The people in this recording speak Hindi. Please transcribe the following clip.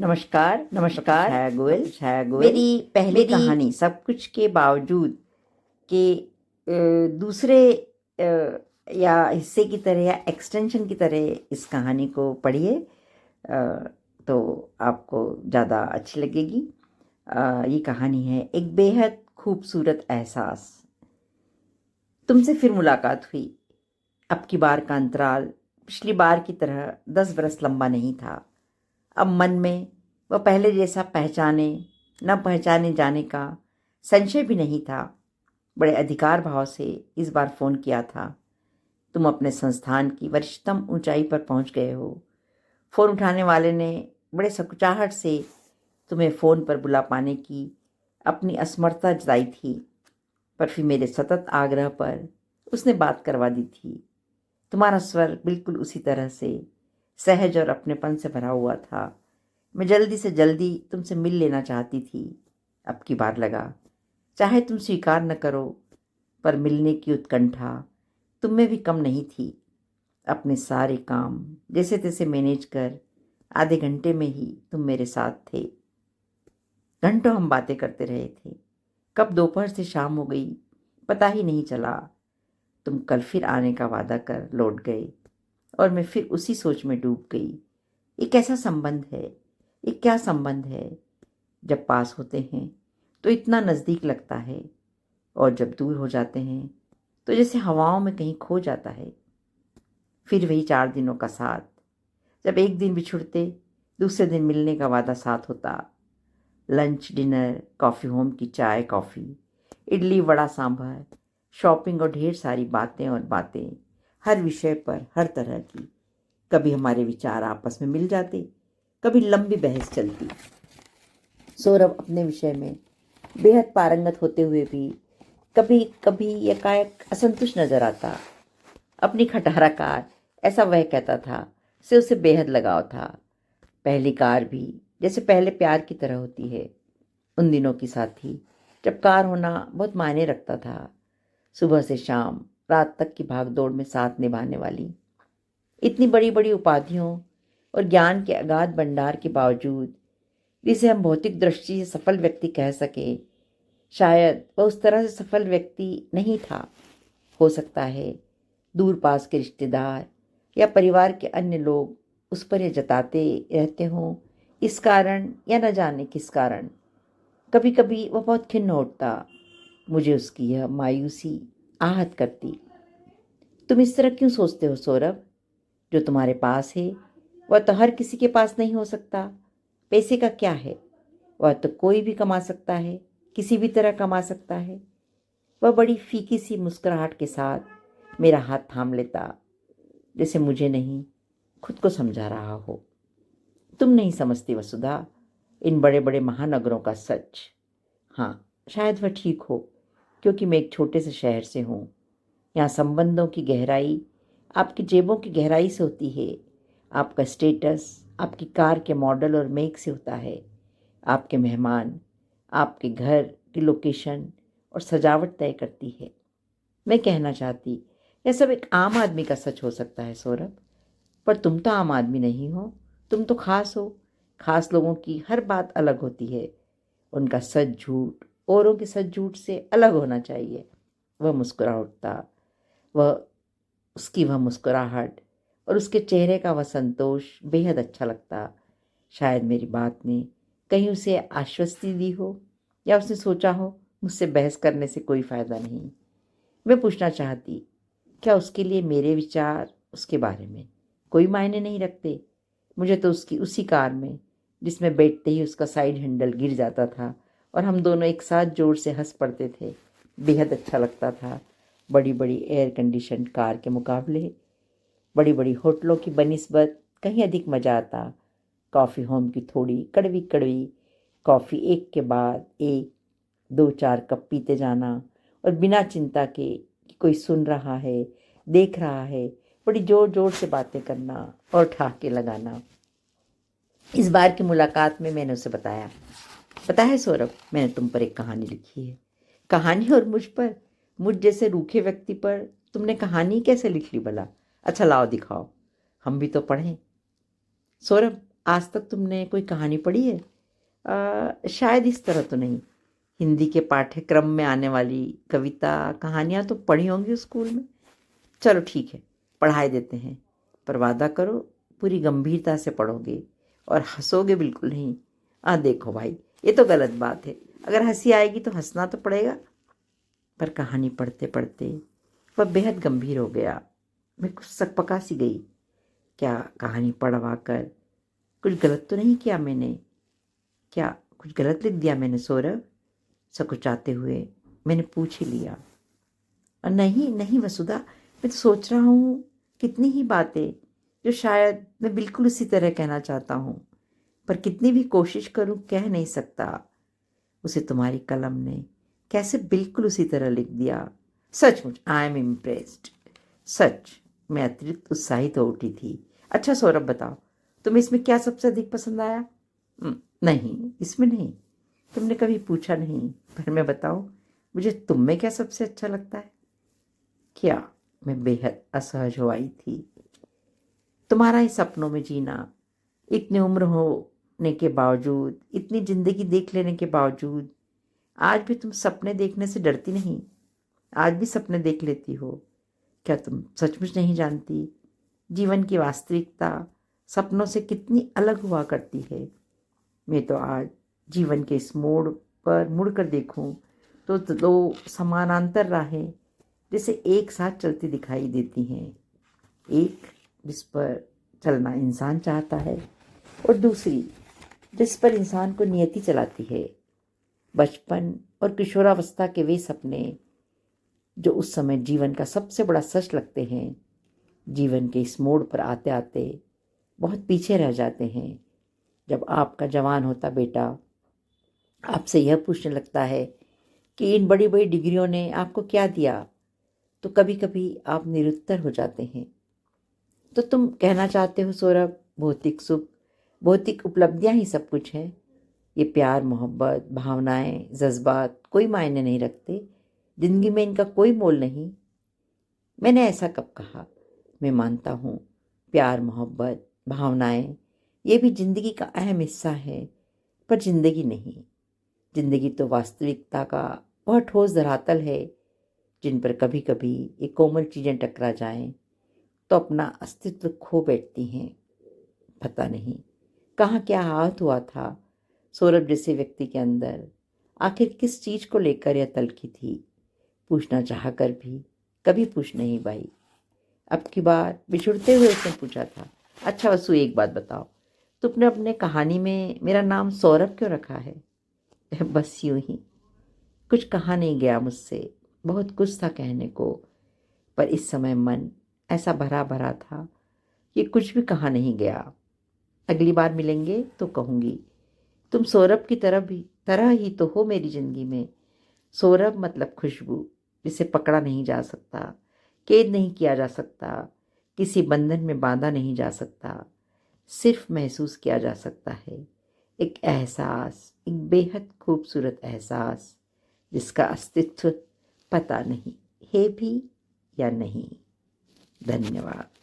नमस्कार नमस्कार। छाया गोयल। मेरी पहली कहानी सब कुछ के बावजूद के दूसरे या हिस्से की तरह या एक्सटेंशन की तरह इस कहानी को पढ़िए तो आपको ज़्यादा अच्छी लगेगी। ये कहानी है एक बेहद खूबसूरत एहसास। तुमसे फिर मुलाकात हुई। अब की बार का अंतराल पिछली बार की तरह 10 बरस लंबा नहीं था। अब मन में वह पहले जैसा पहचाने न पहचाने जाने का संशय भी नहीं था। बड़े अधिकार भाव से इस बार फ़ोन किया था। तुम अपने संस्थान की वरिष्ठतम ऊंचाई पर पहुंच गए हो। फ़ोन उठाने वाले ने बड़े सकुचाहट से तुम्हें फ़ोन पर बुला पाने की अपनी असमर्थता जताई थी, पर फिर मेरे सतत आग्रह पर उसने बात करवा दी थी। तुम्हारा स्वर बिल्कुल उसी तरह से सहज और अपनेपन से भरा हुआ था। मैं जल्दी से जल्दी तुमसे मिल लेना चाहती थी। अब की बार लगा चाहे तुम स्वीकार न करो, पर मिलने की उत्कंठा तुम में भी कम नहीं थी। अपने सारे काम जैसे तैसे मैनेज कर आधे घंटे में ही तुम मेरे साथ थे। घंटों हम बातें करते रहे थे। कब दोपहर से शाम हो गई पता ही नहीं चला। तुम कल फिर आने का वादा कर लौट गए और मैं फिर उसी सोच में डूब गई। ये कैसा संबंध है? ये क्या संबंध है? जब पास होते हैं तो इतना नज़दीक लगता है, और जब दूर हो जाते हैं तो जैसे हवाओं में कहीं खो जाता है। फिर वही 4 दिनों का साथ। जब एक दिन बिछुड़ते दूसरे दिन मिलने का वादा साथ होता। लंच डिनर, कॉफ़ी होम की चाय कॉफ़ी, इडली वड़ा सांभर, शॉपिंग और ढेर सारी बातें और बातें, हर विषय पर हर तरह की। कभी हमारे विचार आपस में मिल जाते, कभी लंबी बहस चलती। सौरभ अपने विषय में बेहद पारंगत होते हुए भी कभी कभी एकाएक असंतुष्ट नजर आता। अपनी खटारा कार, ऐसा वह कहता था, से उसे बेहद लगाव था। पहली कार भी जैसे पहले प्यार की तरह होती है। उन दिनों की साथी जब कार होना बहुत मायने रखता था। सुबह से शाम रात तक की भागदौड़ में साथ निभाने वाली। इतनी बड़ी बड़ी उपाधियों और ज्ञान के अगाध भंडार के बावजूद जिसे हम भौतिक दृष्टि से सफल व्यक्ति कह सके, शायद वह उस तरह से सफल व्यक्ति नहीं था। हो सकता है दूर पास के रिश्तेदार या परिवार के अन्य लोग उस पर यह जताते रहते हों, इस कारण या न जाने किस कारण। कभी कभी वह बहुत खिन्न उठता। मुझे उसकी यह मायूसी आहत करती। तुम इस तरह क्यों सोचते हो सौरभ? जो तुम्हारे पास है वह तो हर किसी के पास नहीं हो सकता। पैसे का क्या है? वह तो कोई भी कमा सकता है, किसी भी तरह कमा सकता है। वह बड़ी फीकी सी मुस्कुराहट के साथ मेरा हाथ थाम लेता, जैसे मुझे नहीं खुद को समझा रहा हो। तुम नहीं समझती वसुधा इन बड़े बड़े महानगरों का सच। हाँ, शायद वह ठीक हो, क्योंकि मैं एक छोटे से शहर से हूँ। यहाँ संबंधों की गहराई आपकी जेबों की गहराई से होती है। आपका स्टेटस आपकी कार के मॉडल और मेक से होता है। आपके मेहमान आपके घर की लोकेशन और सजावट तय करती है। मैं कहना चाहती, यह सब एक आम आदमी का सच हो सकता है सौरभ, पर तुम तो आम आदमी नहीं हो। तुम तो खास हो। खास लोगों की हर बात अलग होती है। उनका सच झूठ औरों के सच झूठ से अलग होना चाहिए। वह मुस्कुरा उठता। वह उसकी वह मुस्कुराहट और उसके चेहरे का वह संतोष बेहद अच्छा लगता। शायद मेरी बात ने कहीं उसे आश्वस्ति दी हो, या उसने सोचा हो मुझसे बहस करने से कोई फ़ायदा नहीं। मैं पूछना चाहती, क्या उसके लिए मेरे विचार उसके बारे में कोई मायने नहीं रखते? मुझे तो उसकी उसी कार में, जिसमें बैठते ही उसका साइड हैंडल गिर जाता था और हम दोनों एक साथ जोर से हंस पड़ते थे, बेहद अच्छा लगता था। बड़ी बड़ी एयर कंडीशन कार के मुकाबले बड़ी बड़ी होटलों की बनिस्बत कहीं अधिक मज़ा आता। कॉफ़ी होम की थोड़ी कड़वी कड़वी कॉफ़ी एक के बाद एक 2-4 कप पीते जाना, और बिना चिंता के कि कोई सुन रहा है, देख रहा है, बड़ी ज़ोर ज़ोर से बातें करना और ठहाके लगाना। इस बार की मुलाकात में मैंने उसे बताया, पता है सौरभ, मैंने तुम पर एक कहानी लिखी है। कहानी? और मुझ पर? मुझ जैसे रूखे व्यक्ति पर तुमने कहानी कैसे लिख ली भला? अच्छा लाओ दिखाओ, हम भी तो पढ़ें। सौरभ आज तक तुमने कोई कहानी पढ़ी है? शायद इस तरह तो नहीं। हिंदी के पाठ्यक्रम में आने वाली कविता कहानियाँ तो पढ़ी होंगी स्कूल में। चलो ठीक है, पढ़ाई देते हैं, पर वादा करो पूरी गंभीरता से पढ़ोगे और हंसोगे बिल्कुल नहीं। देखो भाई, ये तो गलत बात है। अगर हंसी आएगी तो हंसना तो पड़ेगा। पर कहानी पढ़ते पढ़ते वह बेहद गंभीर हो गया। मैं कुछ सकपका सी गई। क्या कहानी पढ़वा कर कुछ गलत तो नहीं किया मैंने? क्या कुछ गलत लिख दिया मैंने सौरभ? सकुचाते हुए मैंने पूछ ही लिया। नहीं नहीं वसुधा, मैं तो सोच रहा हूँ कितनी ही बातें जो शायद मैं बिल्कुल उसी तरह कहना चाहता हूँ, पर कितनी भी कोशिश करूँ कह नहीं सकता। उसे तुम्हारी कलम ने कैसे बिल्कुल उसी तरह लिख दिया। सचमुच आई एम इम्प्रेस्ड। सच, मैं अतिरिक्त उत्साहित हो उठी थी। अच्छा सौरभ बताओ, तुम्हें इसमें क्या सबसे अधिक पसंद आया? नहीं, इसमें नहीं। तुमने कभी पूछा नहीं, पर मैं बताऊं, मुझे तुम में क्या सबसे अच्छा लगता है? क्या? मैं बेहद असहज हो आई थी। तुम्हारा ही सपनों में जीना। इतनी उम्र होने के बावजूद, इतनी जिंदगी देख लेने के बावजूद आज भी तुम सपने देखने से डरती नहीं। आज भी सपने देख लेती हो। क्या तुम सचमुच नहीं जानती जीवन की वास्तविकता सपनों से कितनी अलग हुआ करती है? मैं तो आज जीवन के इस मोड़ पर मुड़कर देखूं तो दो समानांतर राहें जैसे एक साथ चलती दिखाई देती हैं। एक जिस पर चलना इंसान चाहता है और दूसरी जिस पर इंसान को नियति चलाती है। बचपन और किशोरावस्था के वे सपने जो उस समय जीवन का सबसे बड़ा सच लगते हैं, जीवन के इस मोड़ पर आते आते बहुत पीछे रह जाते हैं। जब आपका जवान होता बेटा आपसे यह पूछने लगता है कि इन बड़ी बड़ी डिग्रियों ने आपको क्या दिया, तो कभी कभी आप निरुत्तर हो जाते हैं। तो तुम कहना चाहते हो सौरभ, भौतिक सुख, भौतिक उपलब्धियां ही सब कुछ है? ये प्यार, मोहब्बत, भावनाएं, जज्बात कोई मायने नहीं रखते? जिंदगी में इनका कोई मोल नहीं? मैंने ऐसा कब कहा? मैं मानता हूँ प्यार, मोहब्बत, भावनाएं ये भी जिंदगी का अहम हिस्सा है, पर जिंदगी नहीं। जिंदगी तो वास्तविकता का वह ठोस धरातल है जिन पर कभी कभी ये कोमल चीज़ें टकरा जाएं तो अपना अस्तित्व खो बैठती हैं। पता नहीं कहाँ क्या हाथ हुआ था सौरभ जैसे व्यक्ति के अंदर। आखिर किस चीज़ को लेकर यह तलखी थी? पूछना चाह कर भी कभी पूछ नहीं पाई। अब की बार बिछुड़ते हुए उसने पूछा था, अच्छा वसु एक बात बताओ, तुमने अपने कहानी में मेरा नाम सौरभ क्यों रखा है? बस यूं ही, कुछ कहा नहीं गया मुझसे। बहुत कुछ था कहने को, पर इस समय मन ऐसा भरा भरा था कि कुछ भी कहा नहीं गया। अगली बार मिलेंगे तो कहूँगी, तुम सौरभ की तरह ही तो हो मेरी जिंदगी में। सौरभ मतलब खुशबू जिसे पकड़ा नहीं जा सकता, कैद नहीं किया जा सकता, किसी बंधन में बांधा नहीं जा सकता, सिर्फ महसूस किया जा सकता है। एक एहसास, एक बेहद खूबसूरत एहसास जिसका अस्तित्व पता नहीं है भी या नहीं। धन्यवाद।